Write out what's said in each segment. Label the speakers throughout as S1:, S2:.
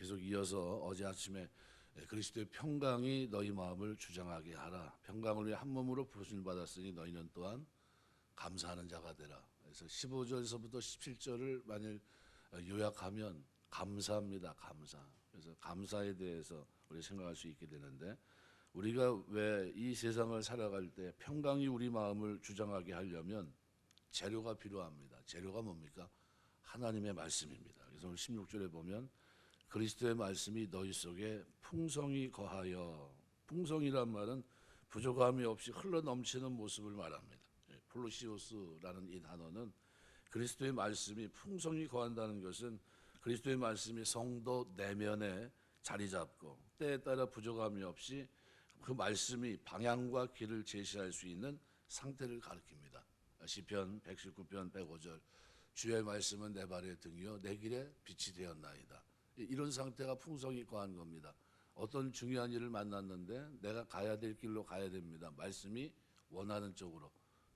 S1: 계속 이어서 어제 아침에 그리스도의 평강이 너희 마음을 주장하게 하라. 평강을 위해 한 몸으로 부르심을 받았으니 너희는 또한 감사하는 자가 되라. 그래서 15절에서부터 17절을 만일 요약하면 감사합니다. 감사. 그래서 감사에 대해서 우리 생각할 수 있게 되는데, 우리가 왜 이 세상을 살아갈 때 평강이 우리 마음을 주장하게 하려면 재료가 필요합니다. 재료가 뭡니까? 하나님의 말씀입니다. 그래서 오늘 16절에 보면 그리스도의 말씀이 너희 속에 풍성히 거하여, 풍성이란 말은 부족함이 없이 흘러 넘치는 모습을 말합니다. 플루시오스라는 이 단어는 그리스도의 말씀이 풍성히 거한다는 것은 그리스도의 말씀이 성도 내면에 자리 잡고 때에 따라 부족함이 없이 그 말씀이 방향과 길을 제시할 수 있는 상태를 가리킵니다. 시편 119편 105절 주의 말씀은 내 발의 등이요 내 길에 빛이 되었나이다. 이런 상태가 풍성히 거한 겁니다. 어떤 중요한 일을 만났는데 내가 가야 될 길로 가야 됩니다. 말씀이 원하는 쪽으로.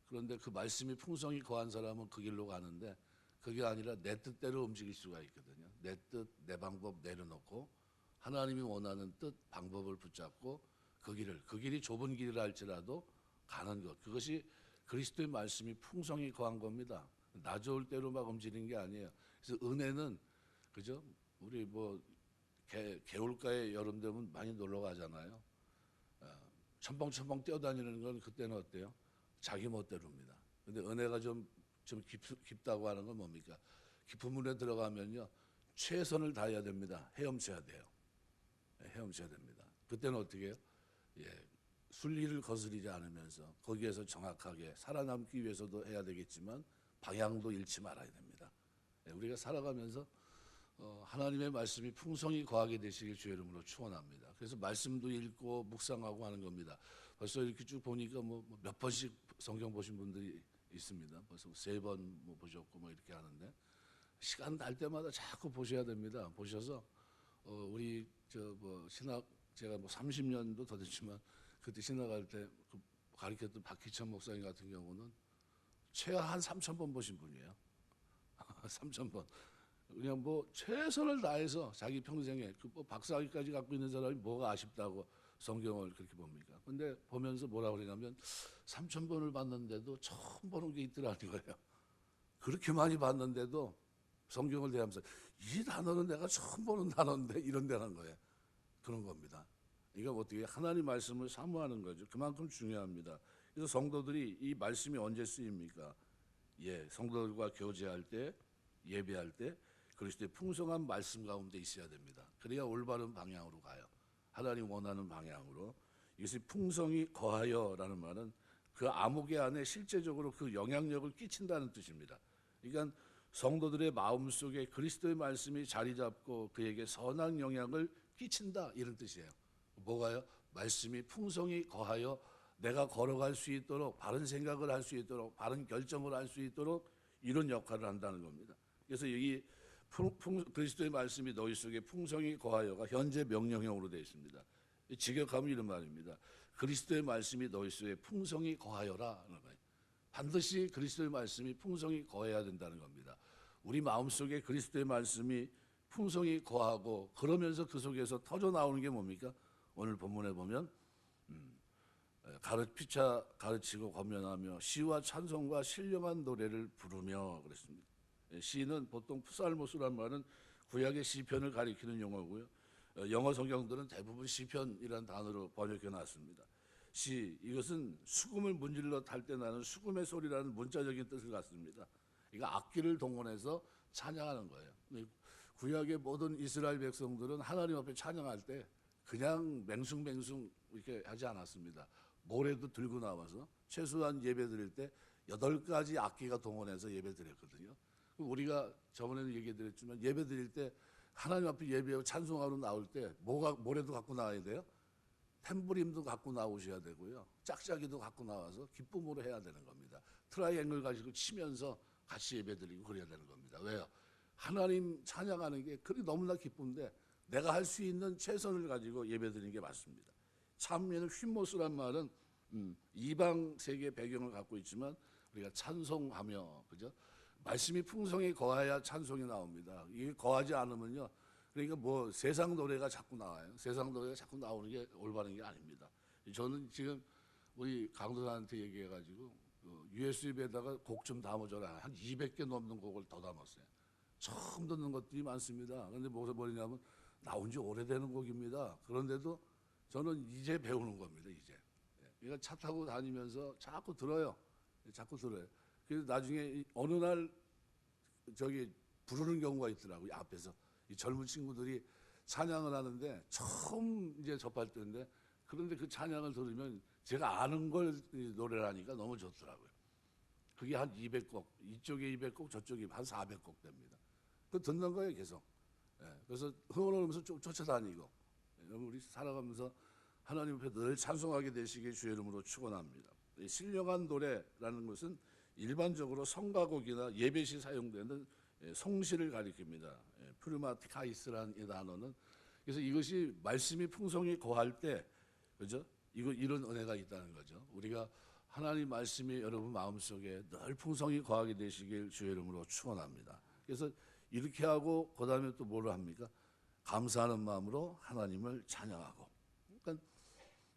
S1: 그런데 그 말씀이 풍성히 거한 사람은 그 길로 가는데 그게 아니라 내 뜻대로 움직일 수가 있거든요. 내 뜻, 내 방법 내려놓고 하나님이 원하는 뜻, 방법을 붙잡고 그 길이 좁은 길이라 할지라도 가는 것. 그것이 그리스도의 말씀이 풍성히 거한 겁니다. 나 좋을 대로 막 움직이는 게 아니에요. 그래서 은혜는 그죠? 우리 뭐 개울가에 여름 되면 많이 놀러 가잖아요. 첨벙첨벙 뛰어다니는 건 그때는 어때요? 자기 멋대로입니다. 근데 은혜가 좀 깊다고 하는 건 뭡니까? 깊은 물에 들어가면요 최선을 다해야 됩니다. 헤엄쳐야 돼요. 헤엄쳐야 됩니다. 그때는 어떻게 해요? 순리를 거스르지 않으면서 거기에서 정확하게 살아남기 위해서도 해야 되겠지만 방향도 잃지 말아야 됩니다. 우리가 살아가면서 하나님의 말씀이 풍성히 거하게 되시길 주의 이름으로 축원합니다. 그래서 말씀도 읽고 묵상하고 하는 겁니다. 벌써 이렇게 쭉 보니까 뭐 몇 번씩 성경 보신 분들이 있습니다. 벌써 3번 보셨고 뭐 이렇게 하는데 시간 날 때마다 자꾸 보셔야 됩니다. 보셔서 우리 신학 제가 30년도 더 됐지만 그때 신학할 때 그 가르쳤던 박희천 목사님 같은 경우는 최하 한 3,000번 보신 분이에요. 3,000번. 그냥 최선을 다해서 자기 평생에 박사학위까지 갖고 있는 사람이 뭐가 아쉽다고 성경을 그렇게 봅니까? 근데 보면서 뭐라고 그러냐면 3,000번을 봤는데도 처음 보는 게 있더라는 거예요. 그렇게 많이 봤는데도 성경을 대하면서 이 단어는 내가 처음 보는 단어인데 이런 데는 거예요. 그런 겁니다. 이거 어떻게 하나님 말씀을 사모하는 거죠. 그만큼 중요합니다. 그래서 성도들이 이 말씀이 언제 쓰입니까? 성도들과 교제할 때, 예배할 때 그리스도의 풍성한 말씀 가운데 있어야 됩니다. 그래야 올바른 방향으로 가요. 하나님 원하는 방향으로. 이것이 풍성히 거하여라는 말은 그 암흑의 안에 실제적으로 그 영향력을 끼친다는 뜻입니다. 그러니까 성도들의 마음속에 그리스도의 말씀이 자리 잡고 그에게 선한 영향을 끼친다 이런 뜻이에요. 뭐가요? 말씀이 풍성히 거하여 내가 걸어갈 수 있도록 바른 생각을 할 수 있도록 바른 결정을 할 수 있도록 이런 역할을 한다는 겁니다. 그래서 여기 그리스도의 말씀이 너희 속에 풍성히 거하여가 현재 명령형으로 되어 있습니다. 직역하면 이런 말입니다. 그리스도의 말씀이 너희 속에 풍성히 거하여라 하는 거예요. 반드시 그리스도의 말씀이 풍성히 거해야 된다는 겁니다. 우리 마음속에 그리스도의 말씀이 풍성히 거하고 그러면서 그 속에서 터져 나오는 게 뭡니까? 오늘 본문에 보면 피차 가르치고 권면하며 시와 찬송과 신령한 노래를 부르며 그랬습니다. 시는 보통 프살모스란 말은 구약의 시편을 가리키는 용어고요. 영어 성경들은 대부분 시편이라는 단어로 번역해 놨습니다. 시, 이것은 수금을 문질러 탈 때 나는 수금의 소리라는 문자적인 뜻을 갖습니다. 이거 악기를 동원해서 찬양하는 거예요. 구약의 모든 이스라엘 백성들은 하나님 앞에 찬양할 때 그냥 맹숭맹숭 이렇게 하지 않았습니다. 모래도 들고 나와서 최소한 예배 드릴 때 8가지 악기가 동원해서 예배 드렸거든요. 우리가 저번에는 얘기 드렸지만 예배 드릴 때 하나님 앞에 예배하고 찬송하러 나올 때 모래도 갖고 나와야 돼요. 탬브림도 갖고 나오셔야 되고요. 짝짝이도 갖고 나와서 기쁨으로 해야 되는 겁니다. 트라이앵글 가지고 치면서 같이 예배드리고 그래야 되는 겁니다. 왜요? 하나님 찬양하는 게 그리 너무나 기쁜데 내가 할 수 있는 최선을 가지고 예배드리는 게 맞습니다. 참여는 휄모스란 말은 이방 세계 배경을 갖고 있지만 우리가 찬송하며 그죠? 말씀이 풍성히 거해야 찬송이 나옵니다. 이게 거하지 않으면요. 그러니까 뭐 세상 노래가 자꾸 나와요. 세상 노래가 자꾸 나오는 게 올바른 게 아닙니다. 저는 지금 우리 강도사한테 얘기해가지고 USB에다가 곡 좀 담아줘라. 한 200개 넘는 곡을 더 담았어요. 처음 듣는 것들이 많습니다. 그런데 무슨 뭐냐면 나온 지 오래되는 곡입니다. 그런데도 저는 이제 배우는 겁니다. 이제. 그러니까 차 타고 다니면서 자꾸 들어요. 자꾸 들어요. 그래서 나중에 어느 날 저기 부르는 경우가 있더라고요. 앞에서 이 젊은 친구들이 찬양을 하는데 처음 이제 접할 때인데, 그런데 그 찬양을 들으면 제가 아는 걸 노래라니까 너무 좋더라고요. 그게 한 200곡, 이쪽에 200곡, 저쪽에 한 400곡 됩니다. 그 듣는 거예요, 계속. 그래서 흥얼흥얼하면서 쫓아다니고, 우리 살아가면서 하나님 앞에 늘 찬송하게 되시길 주의 이름으로 축원합니다. 신령한 노래라는 것은 일반적으로 성가곡이나 예배 시 사용되는 성시를 가리킵니다. 프르마티카이스라는 이 단어는, 그래서 이것이 말씀이 풍성히 거할 때, 그죠? 이런 은혜가 있다는 거죠. 우리가 하나님 말씀이 여러분 마음속에 늘 풍성히 거하게 되시길 주의 이름으로 축원합니다. 그래서 이렇게 하고 그다음에 또 뭐를 합니까? 감사하는 마음으로 하나님을 찬양하고. 그러니까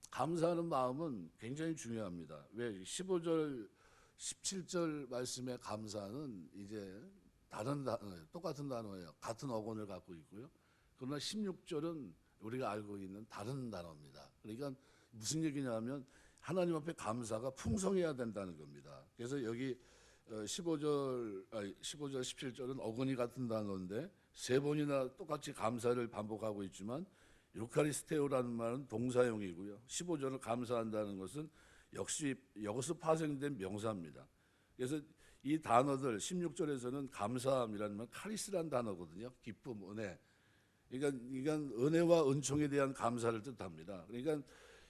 S1: 감사하는 마음은 굉장히 중요합니다. 왜 15절, 17절 말씀의 감사는 이제 다른 똑같은 단어예요. 같은 어원을 갖고 있고요. 그러나 16절은 우리가 알고 있는 다른 단어입니다. 그러니까 무슨 얘기냐면 하나님 앞에 감사가 풍성해야 된다는 겁니다. 그래서 여기 15절, 17절은 어근이 같은 단어인데 세 번이나 똑같이 감사를 반복하고 있지만 유카리스테오라는 말은 동사용이고요. 15절을 감사한다는 것은 역시 여기서 파생된 명사입니다. 그래서 이 단어들 16절에서는 감사함이라는 말 카리스라는 단어거든요. 기쁨, 은혜. 그러니까 은혜와 은총에 대한 감사를 뜻합니다. 그러니까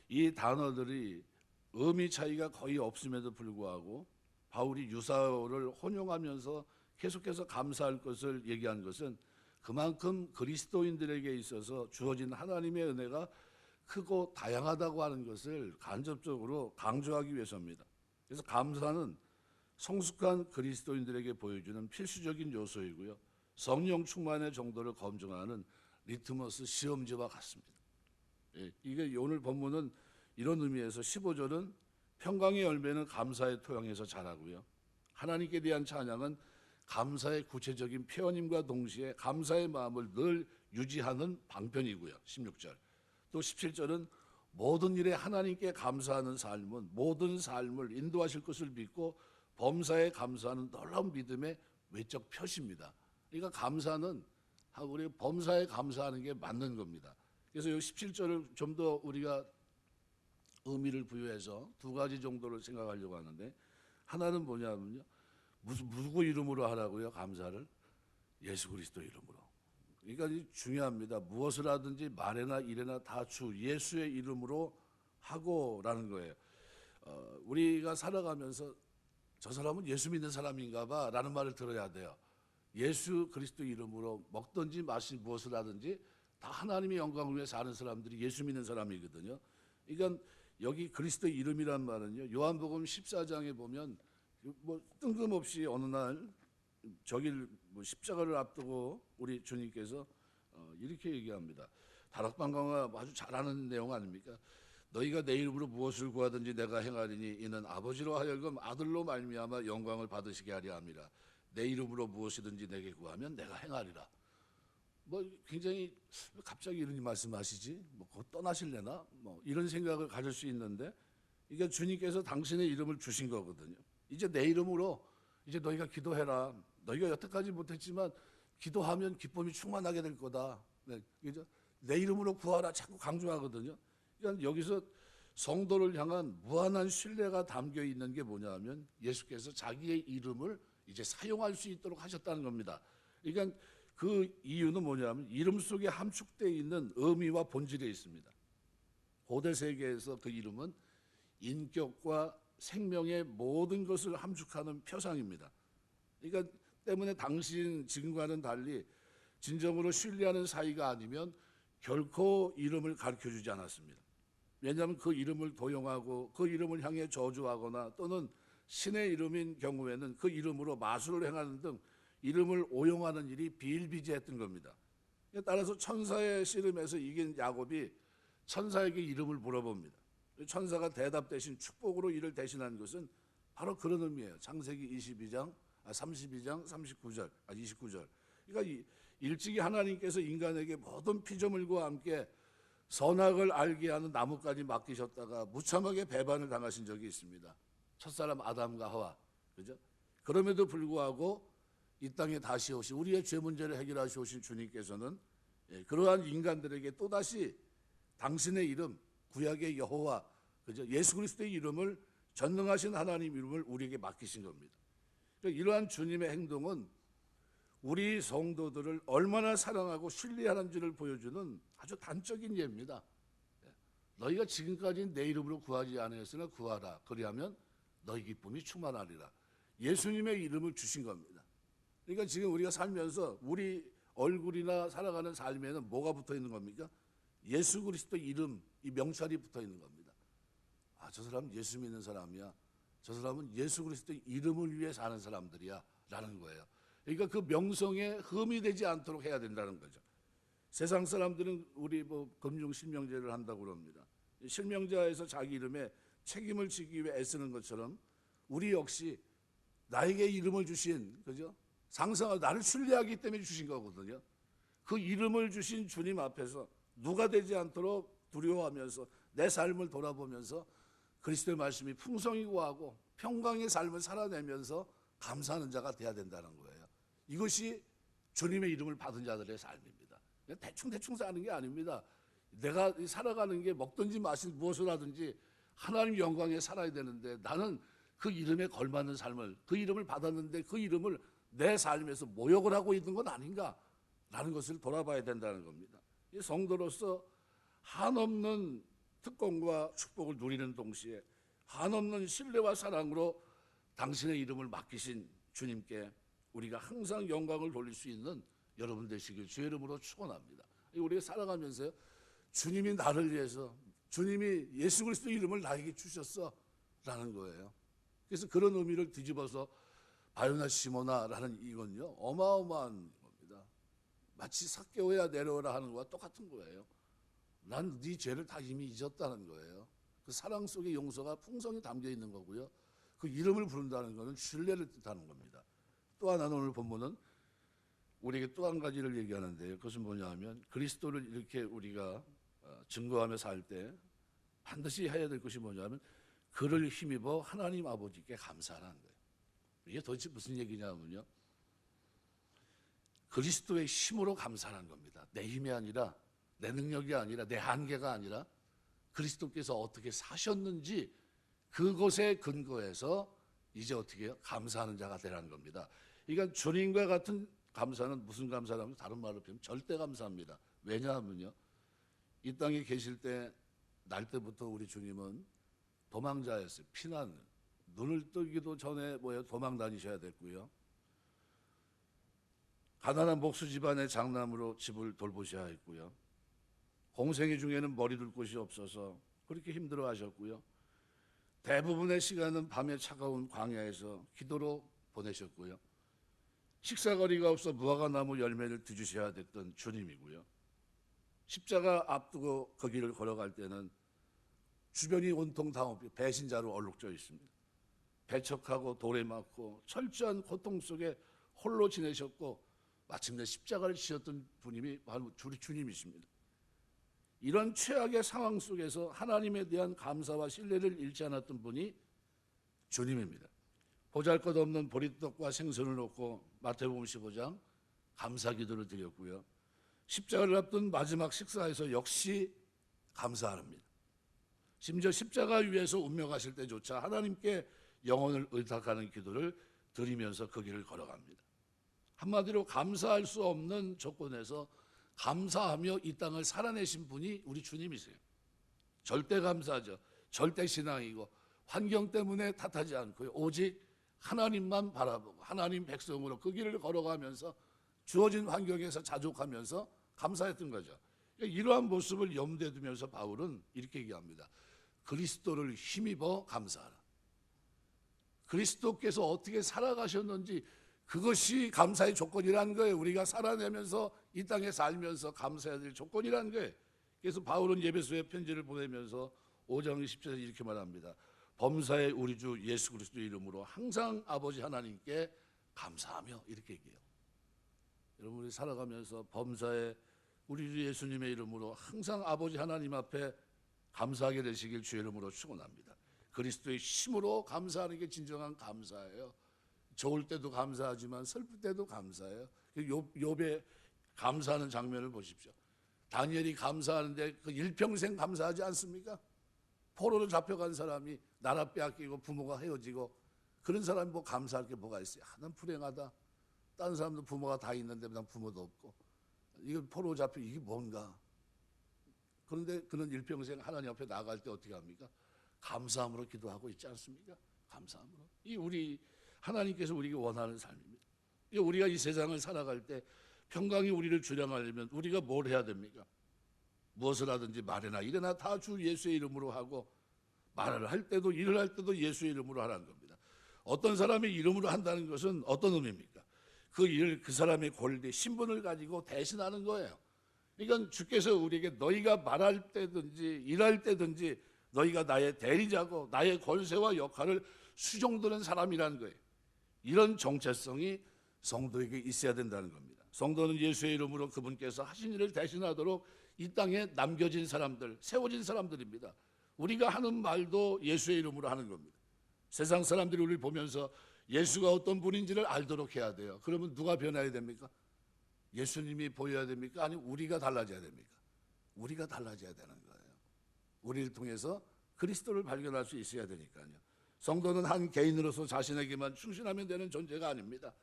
S1: 이 단어들이 의미 차이가 거의 없음에도 불구하고 바울이 유사어를 혼용하면서 계속해서 감사할 것을 얘기한 것은 그만큼 그리스도인들에게 있어서 주어진 하나님의 은혜가 크고 다양하다고 하는 것을 간접적으로 강조하기 위해서입니다. 그래서 감사는 성숙한 그리스도인들에게 보여주는 필수적인 요소이고요. 성령 충만의 정도를 검증하는 리트머스 시험지와 같습니다. 이게 오늘 본문은 이런 의미에서 15절은 평강의 열매는 감사의 토양에서 자라고요. 하나님께 대한 찬양은 감사의 구체적인 표현임과 동시에 감사의 마음을 늘 유지하는 방편이고요. 16절. 또 17절은 모든 일에 하나님께 감사하는 삶은 모든 삶을 인도하실 것을 믿고 범사에 감사하는 놀라운 믿음의 외적 표시입니다. 그러니까 감사는 우리 범사에 감사하는 게 맞는 겁니다. 그래서 이 17절을 좀 더 우리가 의미를 부여해서 두 가지 정도를 생각하려고 하는데, 하나는 뭐냐면요, 누구 이름으로 하라고요? 감사를 예수 그리스도 이름으로. 그러니까 중요합니다. 무엇을 하든지 말에나 일에나 다 주 예수의 이름으로 하고라는 거예요. 우리가 살아가면서 저 사람은 예수 믿는 사람인가 봐 라는 말을 들어야 돼요. 예수 그리스도 이름으로 먹든지 마시든지 무엇을 하든지 다 하나님의 영광을 위해 사는 사람들이 예수 믿는 사람이거든요. 그러니까 여기 그리스도 이름이란 말은요, 요한복음 14장에 보면 뭐 뜬금없이 어느 날 저길 십자가를 앞두고 우리 주님께서 이렇게 얘기합니다. 다락방광과 아주 잘 아는 내용 아닙니까? 너희가 내 이름으로 무엇을 구하든지 내가 행하리니 이는 아버지로 하여금 아들로 말미암아 영광을 받으시게 하려 함이라. 내 이름으로 무엇이든지 내게 구하면 내가 행하리라. 뭐 굉장히 갑자기 이런 말씀하시지? 뭐 곧 떠나실래나? 뭐 이런 생각을 가질 수 있는데, 이게 주님께서 당신의 이름을 주신 거거든요. 이제 내 이름으로 이제 너희가 기도해라. 너희가 여태까지 못했지만 기도하면 기쁨이 충만하게 될 거다. 네, 그죠? 내 이름으로 구하라 자꾸 강조하거든요. 그러니까 여기서 성도를 향한 무한한 신뢰가 담겨 있는 게 뭐냐면 예수께서 자기의 이름을 이제 사용할 수 있도록 하셨다는 겁니다. 그러니까 그 이유는 뭐냐면 이름 속에 함축되어 있는 의미와 본질에 있습니다. 고대 세계에서 그 이름은 인격과 생명의 모든 것을 함축하는 표상입니다. 그러니까 때문에 당신 지금과는 달리 진정으로 신뢰하는 사이가 아니면 결코 이름을 가르쳐주지 않았습니다. 왜냐하면 그 이름을 도용하고 그 이름을 향해 저주하거나 또는 신의 이름인 경우에는 그 이름으로 마술을 행하는 등 이름을 오용하는 일이 비일비재했던 겁니다. 따라서 천사의 씨름에서 이긴 야곱이 천사에게 이름을 물어봅니다. 천사가 대답 대신 축복으로 이를 대신한 것은 바로 그런 의미예요. 창세기 32장 29절. 그러니까 일찍이 하나님께서 인간에게 모든 피조물과 함께 선악을 알게 하는 나무까지 맡기셨다가 무참하게 배반을 당하신 적이 있습니다. 첫사람 아담과 하와. 그죠? 그럼에도 불구하고 이 땅에 다시 오신 우리의 죄 문제를 해결하시 오신 주님께서는 그러한 인간들에게 또다시 당신의 이름, 구약의 여호와, 그죠? 예수 그리스도의 이름을 전능하신 하나님 이름을 우리에게 맡기신 겁니다. 그러니까 이러한 주님의 행동은 우리 성도들을 얼마나 사랑하고 신뢰하는지를 보여주는 아주 단적인 예입니다. 너희가 지금까지 내 이름으로 구하지 아니했으나 구하라. 그리하면 너희 기쁨이 충만하리라. 예수님의 이름을 주신 겁니다. 그러니까 지금 우리가 살면서 우리 얼굴이나 살아가는 삶에는 뭐가 붙어 있는 겁니까? 예수 그리스도 이름, 이 명찰이 붙어 있는 겁니다. 아, 저 사람은 예수 믿는 사람이야. 저 사람은 예수 그리스도 이름을 위해 사는 사람들이야 라는 거예요. 그러니까 그 명성에 흠이 되지 않도록 해야 된다는 거죠. 세상 사람들은 우리 금융 실명제를 한다고 그럽니다. 실명자에서 자기 이름에 책임을 지기 위해 애쓰는 것처럼 우리 역시 나에게 이름을 주신, 그죠? 상상을 나를 신뢰하기 때문에 주신 거거든요. 그 이름을 주신 주님 앞에서 누가 되지 않도록 두려워하면서 내 삶을 돌아보면서 그리스도의 말씀이 풍성히 구하고 평강의 삶을 살아내면서 감사하는 자가 돼야 된다는 거예요. 이것이 주님의 이름을 받은 자들의 삶입니다. 대충 사는 게 아닙니다. 내가 살아가는 게 먹든지 마시든지 무엇을 하든지 하나님 영광에 살아야 되는데 나는 그 이름에 걸맞는 삶을, 그 이름을 받았는데 그 이름을 내 삶에서 모욕을 하고 있는 건 아닌가라는 것을 돌아봐야 된다는 겁니다. 이 성도로서 한없는 특권과 축복을 누리는 동시에 한없는 신뢰와 사랑으로 당신의 이름을 맡기신 주님께 우리가 항상 영광을 돌릴 수 있는 여러분 되시길 주의 이름으로 축원합니다. 우리가 살아가면서요, 주님이 나를 위해서, 주님이 예수 그리스도 이름을 나에게 주셨어라는 거예요. 그래서 그런 의미를 뒤집어서 바요나 시모나라는 이건요, 어마어마한 겁니다. 마치 삭개오야 내려오라 하는 것과 똑같은 거예요. 난 네 죄를 다 이미 잊었다는 거예요. 그 사랑 속에 용서가 풍성히 담겨 있는 거고요. 그 이름을 부른다는 것은 신뢰를 뜻하는 겁니다. 또 하나는 오늘 본문은 우리에게 또 한 가지를 얘기하는데요. 그것은 뭐냐 하면 그리스도를 이렇게 우리가 증거하며 살 때 반드시 해야 될 것이 뭐냐 하면 그를 힘입어 하나님 아버지께 감사하는 거예요. 이게 도대체 무슨 얘기냐면요, 그리스도의 힘으로 감사하는 겁니다. 내 힘이 아니라, 내 능력이 아니라, 내 한계가 아니라 그리스도께서 어떻게 사셨는지 그것에 근거해서 이제 어떻게 해요? 감사하는 자가 되라는 겁니다. 그러니까 주님과 같은 감사는 무슨 감사라면 다른 말로 표현하면 절대 감사합니다. 왜냐하면요, 이 땅에 계실 때 날 때부터 우리 주님은 도망자였어요. 피난, 눈을 뜨기도 전에 도망 다니셔야 됐고요. 가난한 목수 집안의 장남으로 집을 돌보셔야 했고요. 공생애 중에는 머리 둘 곳이 없어서 그렇게 힘들어 하셨고요. 대부분의 시간은 밤에 차가운 광야에서 기도로 보내셨고요. 식사거리가 없어 무화과나무 열매를 뒤주셔야 됐던 주님이고요. 십자가 앞두고 그 길을 걸어갈 때는 주변이 온통 다 배신자로 얼룩져 있습니다. 배척하고 돌에 맞고 철저한 고통 속에 홀로 지내셨고 마침내 십자가를 지셨던 분이 바로 주님이십니다. 이런 최악의 상황 속에서 하나님에 대한 감사와 신뢰를 잃지 않았던 분이 주님입니다. 보잘것없는 보리떡과 생선을 놓고 마태복음 15장 감사 기도를 드렸고요. 십자가를 앞둔 마지막 식사에서 역시 감사합니다. 심지어 십자가 위에서 운명하실 때조차 하나님께 영혼을 의탁하는 기도를 드리면서 그 길을 걸어갑니다. 한마디로 감사할 수 없는 조건에서 감사하며 이 땅을 살아내신 분이 우리 주님이세요. 절대 감사죠. 절대 신앙이고 환경 때문에 탓하지 않고요. 오직 하나님만 바라보고 하나님 백성으로 그 길을 걸어가면서 주어진 환경에서 자족하면서 감사했던 거죠. 이러한 모습을 염두에 두면서 바울은 이렇게 얘기합니다. 그리스도를 힘입어 감사하라. 그리스도께서 어떻게 살아가셨는지 그것이 감사의 조건이라는 거예요. 우리가 살아내면서 이 땅에 살면서 감사해야 될 조건이라는 거예요. 그래서 바울은 예배소에 편지를 보내면서 5장 10절에 이렇게 말합니다. 범사에 우리 주 예수 그리스도의 이름으로 항상 아버지 하나님께 감사하며, 이렇게 얘기해요. 여러분, 우리 살아가면서 범사에 우리 주 예수님의 이름으로 항상 아버지 하나님 앞에 감사하게 되시길 주의 이름으로 축원합니다. 그리스도의 힘으로 감사하는 게 진정한 감사예요. 좋을 때도 감사하지만 슬플 때도 감사해요. 욥의 감사하는 장면을 보십시오. 다니엘이 감사하는데 그 일평생 감사하지 않습니까? 포로로 잡혀간 사람이 나라 빼앗기고 부모가 헤어지고, 그런 사람이 뭐 감사할 게 뭐가 있어요? 난 불행하다. 다른 사람도 부모가 다 있는데 난 부모도 없고, 이거 포로 잡혀, 이게 뭔가. 그런데 그는 일평생 하나님 앞에 나갈 때 어떻게 합니까? 감사함으로 기도하고 있지 않습니까? 감사함으로. 이 우리 하나님께서 우리에게 원하는 삶입니다. 우리가 이 세상을 살아갈 때 평강이 우리를 주량하려면 우리가 뭘 해야 됩니까? 무엇을 하든지 말이나 일이나 다 주 예수의 이름으로 하고, 말을 할 때도 일을 할 때도 예수의 이름으로 하라는 겁니다. 어떤 사람의 이름으로 한다는 것은 어떤 의미입니까? 그 일을 그 사람의 권리, 신분을 가지고 대신하는 거예요. 그러니까 주께서 우리에게 너희가 말할 때든지 일할 때든지 너희가 나의 대리자고 나의 권세와 역할을 수종드는 사람이라는 거예요. 이런 정체성이 성도에게 있어야 된다는 겁니다. 성도는 예수의 이름으로 그분께서 하신 일을 대신하도록 이 땅에 남겨진 사람들, 세워진 사람들입니다. 우리가 하는 말도 예수의 이름으로 하는 겁니다. 세상 사람들이 우리를 보면서 예수가 어떤 분인지를 알도록 해야 돼요. 그러면 누가 변해야 됩니까? 예수님이 보여야 됩니까? 아니면 우리가 달라져야 됩니까? 우리가 달라져야 되는 거예요. 우리를 통해서 그리스도를 발견할 수 있어야 되니까요. 성도는 한 개인으로서 자신에게만 충실하면 되는 존재가 아닙니다.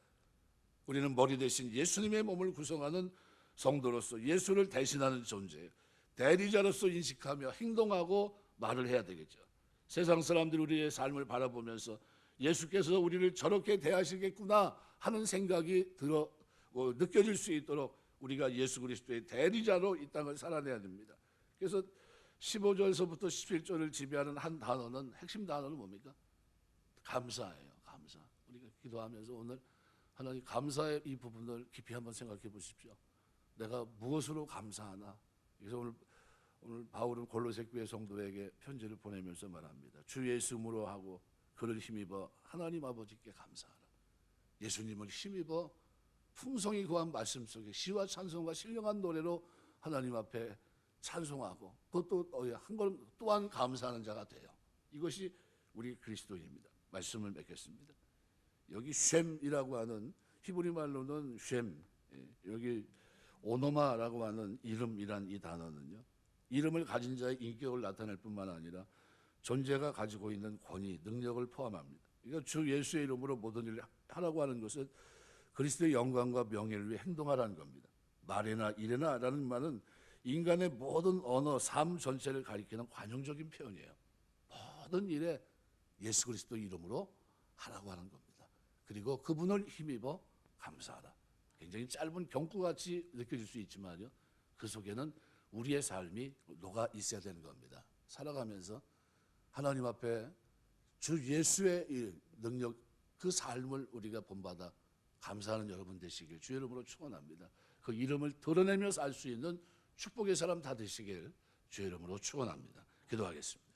S1: 우리는 머리 대신 예수님의 몸을 구성하는 성도로서 예수를 대신하는 존재예요. 대리자로서 인식하며 행동하고 말을 해야 되겠죠. 세상 사람들이 우리의 삶을 바라보면서 예수께서 우리를 저렇게 대하시겠구나 하는 생각이 느껴질 수 있도록 우리가 예수 그리스도의 대리자로 이 땅을 살아내야 됩니다. 그래서 15절에서부터 17절을 지배하는 한 단어는, 핵심 단어는 뭡니까? 감사예요. 감사. 우리가 기도하면서 오늘 하나님 감사의 이 부분을 깊이 한번 생각해 보십시오. 내가 무엇으로 감사하나? 그래서 오늘 바울은 골로새 교회 성도에게 편지를 보내면서 말합니다. 주 예수님으로 하고 그를 힘입어 하나님 아버지께 감사하라. 예수님을 힘입어 풍성히 구한 말씀 속에 시와 찬송과 신령한 노래로 하나님 앞에 찬송하고, 그것도 한 걸 또한 감사하는 자가 돼요. 이것이 우리 그리스도인입니다. 말씀을 맺겠습니다. 여기 쉔이라고 하는 히브리 말로는 쉔, 여기 오노마라고 하는 이름이란 이 단어는요, 이름을 가진 자의 인격을 나타낼 뿐만 아니라 존재가 가지고 있는 권위, 능력을 포함합니다. 그러니까 주 예수의 이름으로 모든 일을 하라고 하는 것은 그리스도의 영광과 명예를 위해 행동하라는 겁니다. 말이나 일이나 라는 말은 인간의 모든 언어, 삶 전체를 가리키는 관용적인 표현이에요. 모든 일에 예수 그리스도 이름으로 하라고 하는 겁니다. 그리고 그분을 힘입어 감사하라. 굉장히 짧은 경구같이 느껴질 수 있지만요, 그 속에는 우리의 삶이 녹아 있어야 되는 겁니다. 살아가면서 하나님 앞에 주 예수의 이 능력, 그 삶을 우리가 본받아 감사하는 여러분 되시길 주의 이름으로 축원합니다. 그 이름을 드러내며 살 수 있는 축복의 사람 다 되시길 주의 이름으로 축원합니다. 기도하겠습니다.